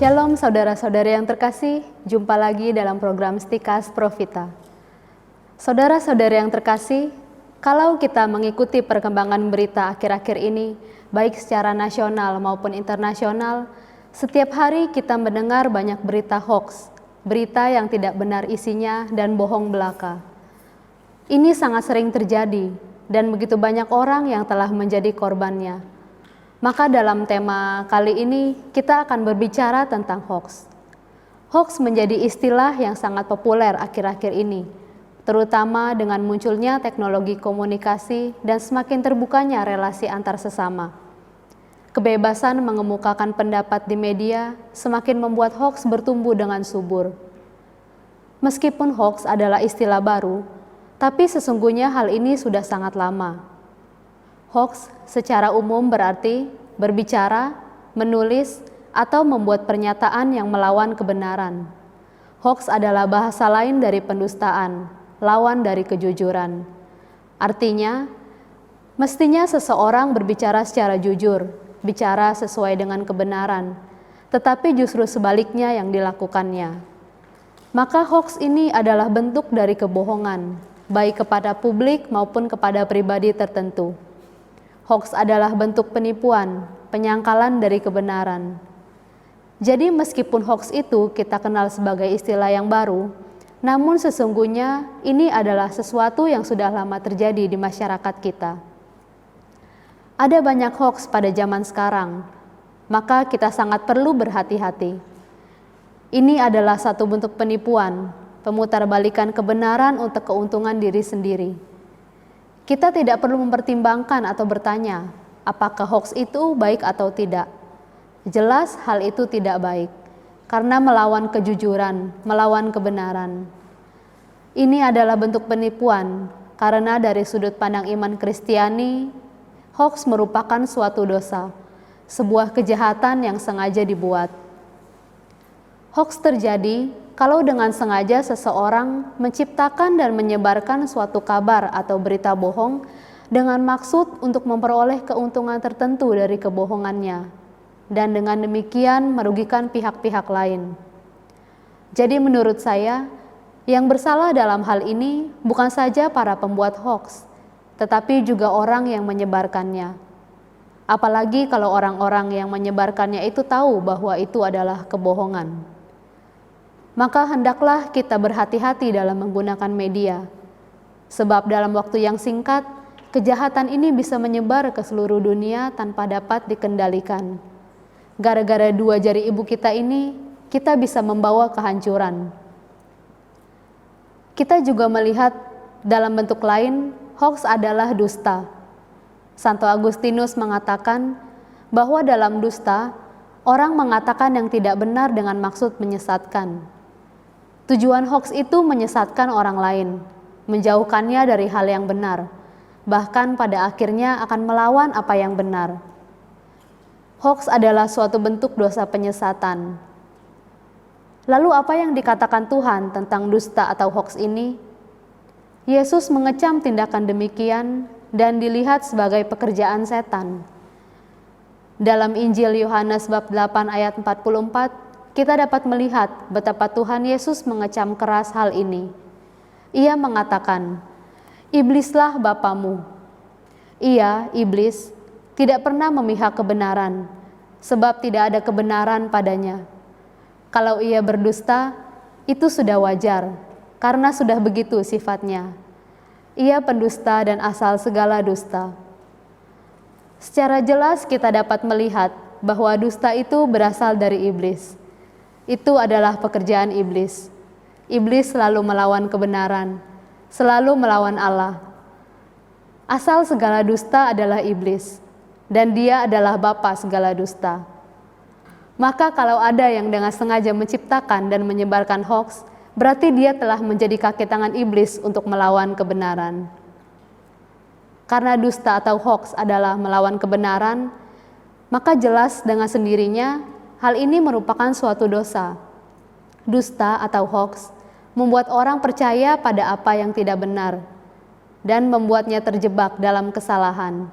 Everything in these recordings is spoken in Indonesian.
Shalom saudara-saudari yang terkasih, jumpa lagi dalam program Stikas Profita. Saudara-saudari yang terkasih, kalau kita mengikuti perkembangan berita akhir-akhir ini, baik secara nasional maupun internasional, setiap hari kita mendengar banyak berita hoax, berita yang tidak benar isinya dan bohong belaka. Ini sangat sering terjadi dan begitu banyak orang yang telah menjadi korbannya. Maka dalam tema kali ini kita akan berbicara tentang hoax. Hoax menjadi istilah yang sangat populer akhir-akhir ini, terutama dengan munculnya teknologi komunikasi dan semakin terbukanya relasi antar sesama. Kebebasan mengemukakan pendapat di media semakin membuat hoax bertumbuh dengan subur. Meskipun hoax adalah istilah baru, tapi sesungguhnya hal ini sudah sangat lama. Hoax secara umum berarti berbicara, menulis, atau membuat pernyataan yang melawan kebenaran. Hoax adalah bahasa lain dari pendustaan, lawan dari kejujuran. Artinya, mestinya seseorang berbicara secara jujur, bicara sesuai dengan kebenaran, tetapi justru sebaliknya yang dilakukannya. Maka hoax ini adalah bentuk dari kebohongan, baik kepada publik maupun kepada pribadi tertentu. Hoax adalah bentuk penipuan, penyangkalan dari kebenaran. Jadi meskipun hoax itu kita kenal sebagai istilah yang baru, namun sesungguhnya ini adalah sesuatu yang sudah lama terjadi di masyarakat kita. Ada banyak hoax pada zaman sekarang, maka kita sangat perlu berhati-hati. Ini adalah satu bentuk penipuan, pemutarbalikan kebenaran untuk keuntungan diri sendiri. Kita tidak perlu mempertimbangkan atau bertanya, apakah hoax itu baik atau tidak. Jelas hal itu tidak baik, karena melawan kejujuran, melawan kebenaran. Ini adalah bentuk penipuan, karena dari sudut pandang iman Kristiani, hoax merupakan suatu dosa, sebuah kejahatan yang sengaja dibuat. Hoax terjadi kalau dengan sengaja seseorang menciptakan dan menyebarkan suatu kabar atau berita bohong dengan maksud untuk memperoleh keuntungan tertentu dari kebohongannya, dan dengan demikian merugikan pihak-pihak lain. Jadi menurut saya, yang bersalah dalam hal ini bukan saja para pembuat hoax, tetapi juga orang yang menyebarkannya. Apalagi kalau orang-orang yang menyebarkannya itu tahu bahwa itu adalah kebohongan. Maka hendaklah kita berhati-hati dalam menggunakan media, sebab dalam waktu yang singkat, kejahatan ini bisa menyebar ke seluruh dunia tanpa dapat dikendalikan. Gara-gara dua jari ibu kita ini, kita bisa membawa kehancuran. Kita juga melihat dalam bentuk lain, hoax adalah dusta. Santo Agustinus mengatakan bahwa dalam dusta, orang mengatakan yang tidak benar dengan maksud menyesatkan. Tujuan hoax itu menyesatkan orang lain, menjauhkannya dari hal yang benar, bahkan pada akhirnya akan melawan apa yang benar. Hoax adalah suatu bentuk dosa penyesatan. Lalu apa yang dikatakan Tuhan tentang dusta atau hoax ini? Yesus mengecam tindakan demikian dan dilihat sebagai pekerjaan setan. Dalam Injil Yohanes bab 8 ayat 44, kita dapat melihat betapa Tuhan Yesus mengecam keras hal ini. Ia mengatakan, "Iblislah bapamu." Ia, iblis, tidak pernah memihak kebenaran, sebab tidak ada kebenaran padanya. Kalau ia berdusta, itu sudah wajar, karena sudah begitu sifatnya. Ia pendusta dan asal segala dusta. Secara jelas kita dapat melihat bahwa dusta itu berasal dari iblis. Itu adalah pekerjaan iblis. Iblis selalu melawan kebenaran, selalu melawan Allah. Asal segala dusta adalah iblis, dan dia adalah bapa segala dusta. Maka kalau ada yang dengan sengaja menciptakan dan menyebarkan hoax, berarti dia telah menjadi kaki tangan iblis untuk melawan kebenaran. Karena dusta atau hoax adalah melawan kebenaran, maka jelas dengan sendirinya hal ini merupakan suatu dosa. Dusta atau hoax membuat orang percaya pada apa yang tidak benar dan membuatnya terjebak dalam kesalahan.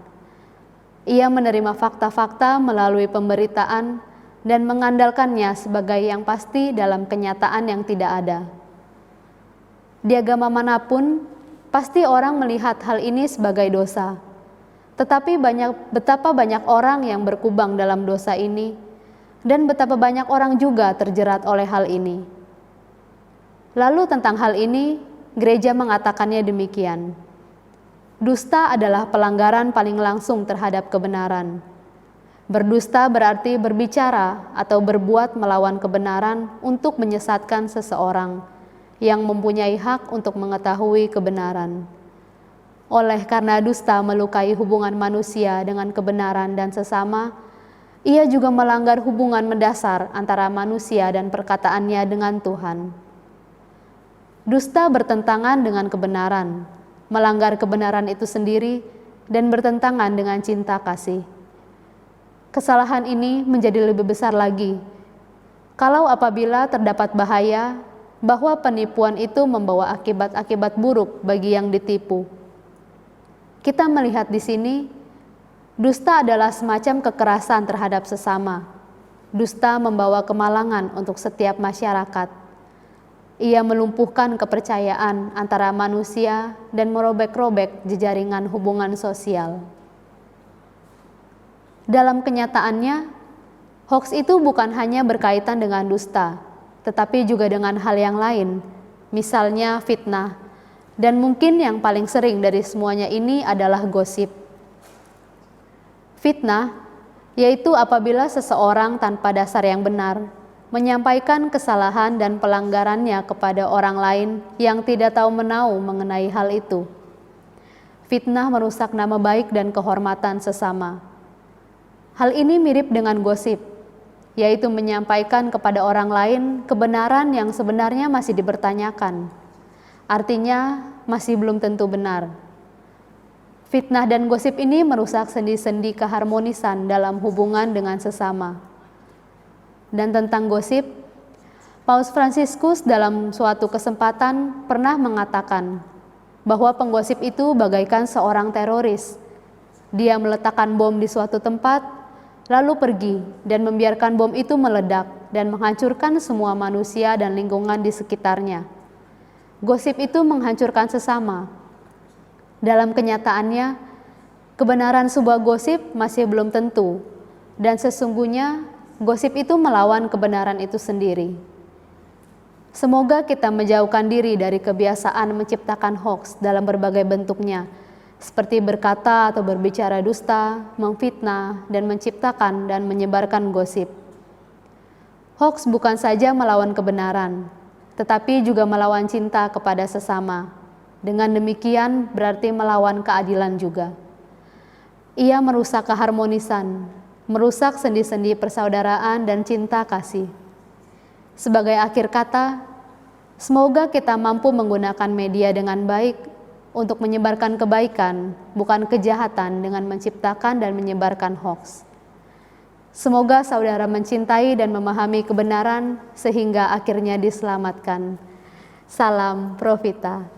Ia menerima fakta-fakta melalui pemberitaan dan mengandalkannya sebagai yang pasti dalam kenyataan yang tidak ada. Di agama manapun, pasti orang melihat hal ini sebagai dosa. Tetapi betapa banyak orang yang berkubang dalam dosa ini, dan betapa banyak orang juga terjerat oleh hal ini. Lalu tentang hal ini, gereja mengatakannya demikian. Dusta adalah pelanggaran paling langsung terhadap kebenaran. Berdusta berarti berbicara atau berbuat melawan kebenaran untuk menyesatkan seseorang yang mempunyai hak untuk mengetahui kebenaran. Oleh karena dusta melukai hubungan manusia dengan kebenaran dan sesama, ia juga melanggar hubungan mendasar antara manusia dan perkataannya dengan Tuhan. Dusta bertentangan dengan kebenaran, melanggar kebenaran itu sendiri, dan bertentangan dengan cinta kasih. Kesalahan ini menjadi lebih besar lagi kalau apabila terdapat bahaya bahwa penipuan itu membawa akibat-akibat buruk bagi yang ditipu. Kita melihat di sini, dusta adalah semacam kekerasan terhadap sesama. Dusta membawa kemalangan untuk setiap masyarakat. Ia melumpuhkan kepercayaan antara manusia dan merobek-robek jejaringan hubungan sosial. Dalam kenyataannya, hoaks itu bukan hanya berkaitan dengan dusta, tetapi juga dengan hal yang lain, misalnya fitnah. Dan mungkin yang paling sering dari semuanya ini adalah gosip. Fitnah, yaitu apabila seseorang tanpa dasar yang benar menyampaikan kesalahan dan pelanggarannya kepada orang lain yang tidak tahu menahu mengenai hal itu. Fitnah merusak nama baik dan kehormatan sesama. Hal ini mirip dengan gosip, yaitu menyampaikan kepada orang lain kebenaran yang sebenarnya masih dipertanyakan. Artinya, masih belum tentu benar. Fitnah dan gosip ini merusak sendi-sendi keharmonisan dalam hubungan dengan sesama. Dan tentang gosip, Paus Fransiskus dalam suatu kesempatan pernah mengatakan bahwa penggosip itu bagaikan seorang teroris. Dia meletakkan bom di suatu tempat, lalu pergi dan membiarkan bom itu meledak dan menghancurkan semua manusia dan lingkungan di sekitarnya. Gosip itu menghancurkan sesama. Dalam kenyataannya, kebenaran sebuah gosip masih belum tentu, dan sesungguhnya gosip itu melawan kebenaran itu sendiri. Semoga kita menjauhkan diri dari kebiasaan menciptakan hoaks dalam berbagai bentuknya, seperti berkata atau berbicara dusta, memfitnah, dan menciptakan dan menyebarkan gosip. Hoaks bukan saja melawan kebenaran, tetapi juga melawan cinta kepada sesama. Dengan demikian berarti melawan keadilan juga. Ia merusak keharmonisan, merusak sendi-sendi persaudaraan dan cinta kasih. Sebagai akhir kata, semoga kita mampu menggunakan media dengan baik untuk menyebarkan kebaikan, bukan kejahatan dengan menciptakan dan menyebarkan hoaks. Semoga saudara mencintai dan memahami kebenaran sehingga akhirnya diselamatkan. Salam Profita.